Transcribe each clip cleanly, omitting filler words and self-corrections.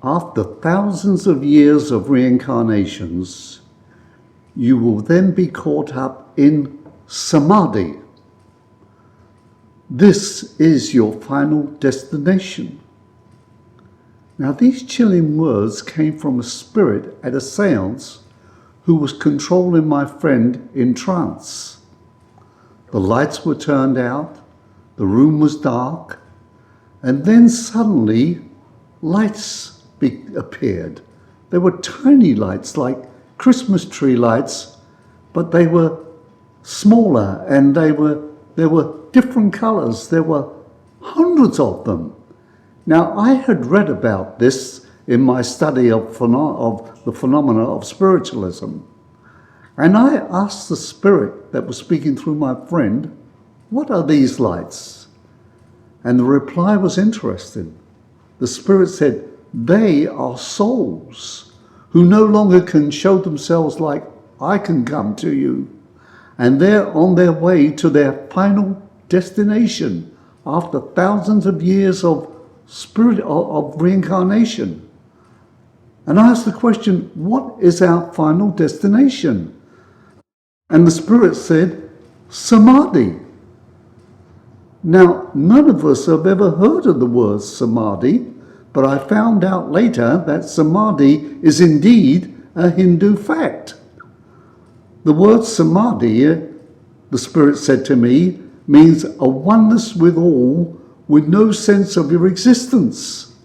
After thousands of years of reincarnations, you will then be caught up in samadhi. This is your final destination. Now, these chilling words came from a spirit at a seance who was controlling my friend in trance. The lights were turned out, the room was dark, and then suddenly lights appeared. They were tiny lights, like Christmas tree lights, but they were smaller and they were different colors. There were hundreds of them. Now, I had read about this in my study of the phenomena of spiritualism. And I asked the spirit that was speaking through my friend, what are these lights? And the reply was interesting. The spirit said, they are souls who no longer can show themselves like I can come to you. And they're on their way to their final destination after thousands of years of reincarnation. And I asked the question, what is our final destination? And the spirit said, samadhi. Now, none of us have ever heard of the word samadhi, but I found out later that samadhi is indeed a Hindu fact. The word samadhi, the spirit said to me, means a oneness with all, with no sense of your existence.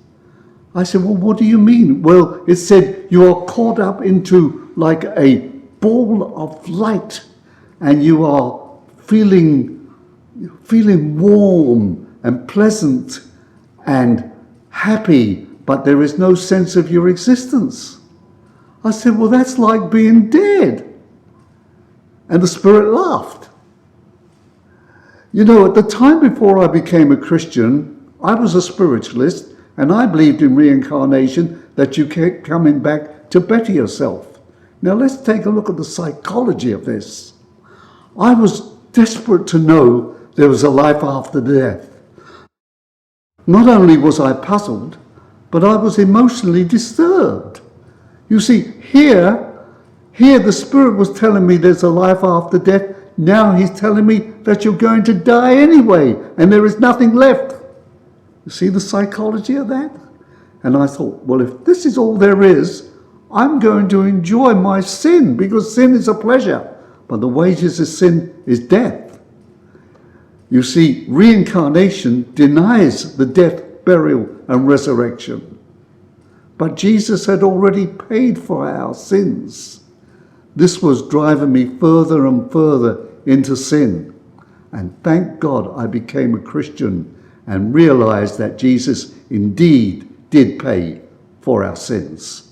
I said, well, what do you mean? Well, it said you are caught up into like a ball of light and you are feeling warm and pleasant and happy, but there is no sense of your existence. I said, well, that's like being dead. And the spirit laughed. You know, at the time before I became a Christian, I was a spiritualist and I believed in reincarnation, that you kept coming back to better yourself. Now let's take a look at the psychology of this. I was desperate to know there was a life after death. Not only was I puzzled, but I was emotionally disturbed. You see, here the spirit was telling me there's a life after death. Now he's telling me that you're going to die anyway and there is nothing left. You see the psychology of that? And I thought, well, if this is all there is, I'm going to enjoy my sin because sin is a pleasure, but the wages of sin is death. You see, reincarnation denies the death, burial, and resurrection. But Jesus had already paid for our sins. This was driving me further and further into sin. And thank God I became a Christian and realized that Jesus indeed did pay for our sins.